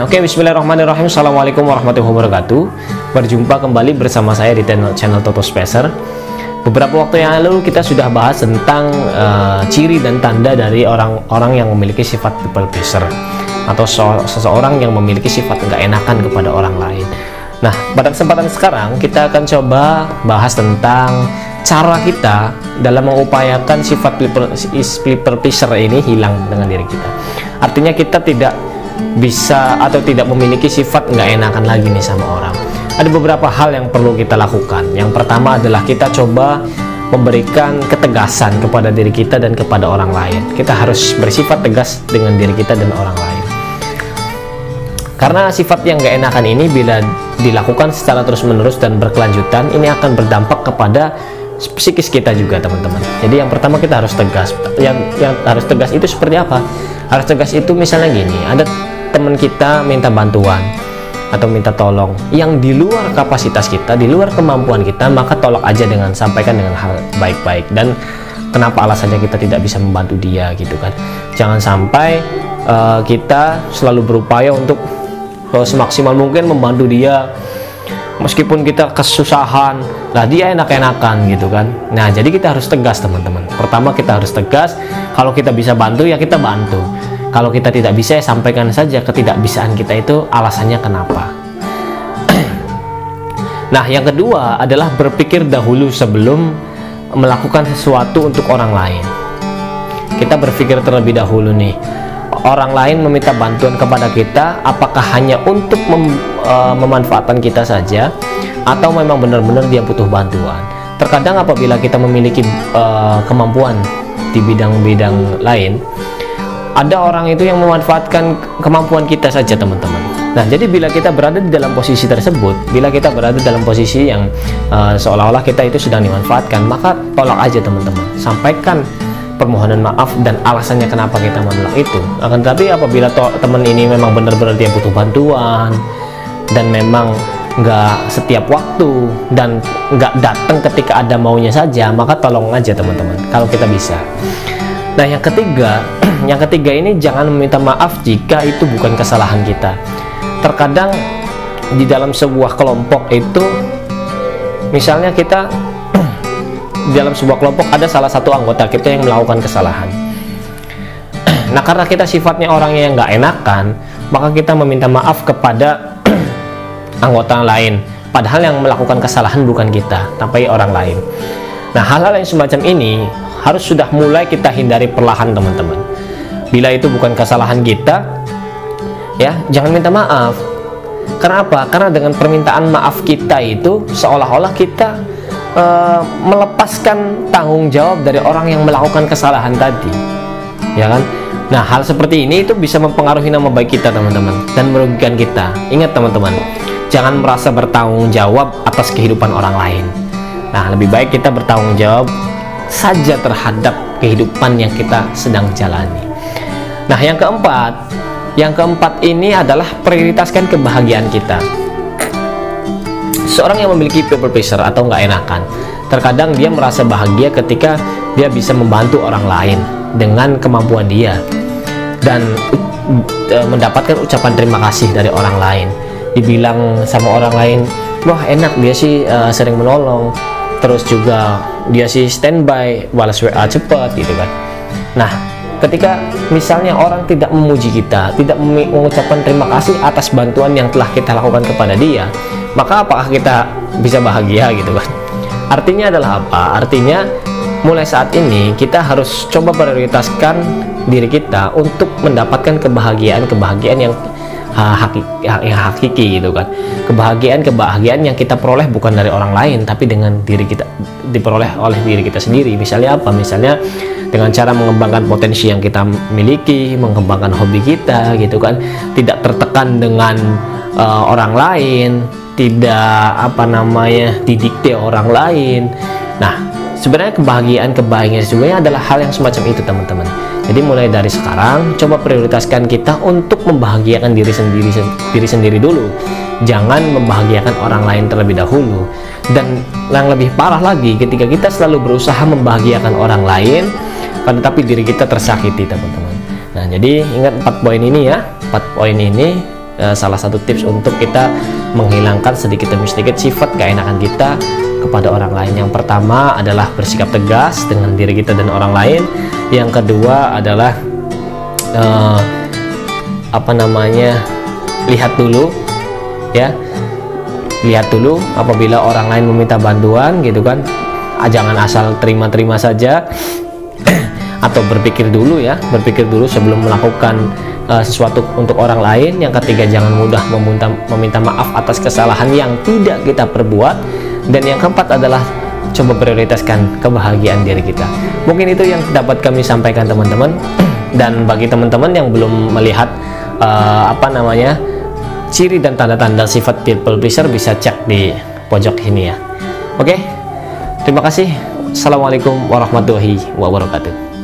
Oke, bismillahirrahmanirrahim. Assalamualaikum warahmatullahi wabarakatuh. Berjumpa kembali bersama saya di channel Toto Spacer. Beberapa waktu yang lalu kita sudah bahas tentang ciri dan tanda dari orang-orang yang memiliki sifat people pleaser, atau seseorang yang memiliki sifat nggak enakan kepada orang lain. Nah, pada kesempatan sekarang kita akan coba bahas tentang cara kita dalam mengupayakan sifat people pleaser ini hilang dengan diri kita. Artinya kita tidak bisa atau tidak memiliki sifat nggak enakan lagi nih sama orang. Ada beberapa hal yang perlu kita lakukan. Yang pertama adalah kita coba memberikan ketegasan kepada diri kita dan kepada orang lain. Kita harus bersifat tegas dengan diri kita dan orang lain. Karena sifat yang nggak enakan ini bila dilakukan secara terus-menerus dan berkelanjutan, ini akan berdampak kepada psikis kita juga, teman-teman. Jadi yang pertama kita harus tegas. Yang harus tegas itu seperti apa? Harus tegas itu misalnya gini, ada teman kita minta bantuan atau minta tolong yang di luar kapasitas kita, di luar kemampuan kita, maka tolak aja dengan sampaikan dengan hal baik-baik. Dan kenapa alasannya kita tidak bisa membantu dia gitu kan. Jangan sampai kita selalu berupaya untuk semaksimal mungkin membantu dia meskipun kita kesusahan, lah dia enak-enakan gitu kan. Nah, jadi kita harus tegas, teman-teman. Pertama kita harus tegas. Kalau kita bisa bantu ya kita bantu. Kalau kita tidak bisa ya sampaikan saja ketidakbisaan kita itu alasannya kenapa. Nah, yang kedua adalah berpikir dahulu sebelum melakukan sesuatu untuk orang lain. Kita berpikir terlebih dahulu nih, orang lain meminta bantuan kepada kita, apakah hanya untuk memanfaatkan kita saja, atau memang benar-benar dia butuh bantuan. Terkadang apabila kita memiliki kemampuan di bidang-bidang lain, ada orang itu yang memanfaatkan kemampuan kita saja, teman-teman. Nah, jadi bila kita berada di dalam posisi tersebut, bila kita berada dalam posisi yang seolah-olah kita itu sedang dimanfaatkan, maka tolak aja, teman-teman. Sampaikan permohonan maaf dan alasannya kenapa kita menolak itu. Akan tetapi apabila teman ini memang benar-benar dia butuh bantuan dan memang nggak setiap waktu dan nggak datang ketika ada maunya saja, maka tolong aja, teman-teman, kalau kita bisa. Nah, yang ketiga ini jangan meminta maaf jika itu bukan kesalahan kita. Terkadang di dalam sebuah kelompok itu, misalnya kita di dalam sebuah kelompok ada salah satu anggota kita yang melakukan kesalahan. Nah, karena kita sifatnya orangnya yang nggak enakan, maka kita meminta maaf kepada anggota lain, padahal yang melakukan kesalahan bukan kita, tapi orang lain. Nah, hal-hal yang semacam ini harus sudah mulai kita hindari perlahan, teman-teman. Bila itu bukan kesalahan kita, ya jangan minta maaf. Kenapa? Karena dengan permintaan maaf kita itu seolah-olah kita melepaskan tanggung jawab dari orang yang melakukan kesalahan tadi, ya kan? Nah, hal seperti ini itu bisa mempengaruhi nama baik kita, teman-teman, dan merugikan kita. Ingat, teman-teman, jangan merasa bertanggung jawab atas kehidupan orang lain. Nah, lebih baik kita bertanggung jawab saja terhadap kehidupan yang kita sedang jalani. Nah, yang keempat ini adalah prioritaskan kebahagiaan kita. Seorang yang memiliki people pleaser atau nggak enakan, terkadang dia merasa bahagia ketika dia bisa membantu orang lain dengan kemampuan dia dan mendapatkan ucapan terima kasih dari orang lain. Dibilang sama orang lain, wah enak dia sih, sering menolong, terus juga dia sih standby, balas WA cepat gitu kan. Nah, ketika misalnya orang tidak memuji kita, tidak mengucapkan terima kasih atas bantuan yang telah kita lakukan kepada dia, maka apakah kita bisa bahagia gitu kan? Artinya adalah apa? Artinya mulai saat ini kita harus coba prioritaskan diri kita untuk mendapatkan kebahagiaan yang hakiki gitu kan. Kebahagiaan yang kita peroleh bukan dari orang lain, tapi dengan diri kita, diperoleh oleh diri kita sendiri. Misalnya apa? Misalnya dengan cara mengembangkan potensi yang kita miliki, mengembangkan hobi kita gitu kan, tidak tertekan dengan orang lain, tidak didikte orang lain. Nah, sebenarnya kebahagiaan sebenarnya adalah hal yang semacam itu, teman-teman. Jadi mulai dari sekarang coba prioritaskan kita untuk membahagiakan diri sendiri dulu. Jangan membahagiakan orang lain terlebih dahulu. Dan yang lebih parah lagi, ketika kita selalu berusaha membahagiakan orang lain, tetapi diri kita tersakiti, teman-teman. Nah, jadi ingat 4 poin ini ya. 4 poin ini salah satu tips untuk kita menghilangkan sedikit demi sedikit sifat keenakan kita kepada orang lain. Yang pertama adalah bersikap tegas dengan diri kita dan orang lain. Yang kedua adalah lihat dulu ya, lihat dulu apabila orang lain meminta bantuan gitu kan, jangan asal terima-terima saja atau berpikir dulu ya, berpikir dulu sebelum melakukan sesuatu untuk orang lain. Yang ketiga, jangan mudah meminta maaf atas kesalahan yang tidak kita perbuat. Dan yang keempat adalah coba prioritaskan kebahagiaan diri kita. Mungkin itu yang dapat kami sampaikan teman-teman. Dan bagi teman-teman yang belum melihat ciri dan tanda-tanda sifat people pleaser, bisa cek di pojok ini ya. Oke, terima kasih. Assalamualaikum warahmatullahi wabarakatuh.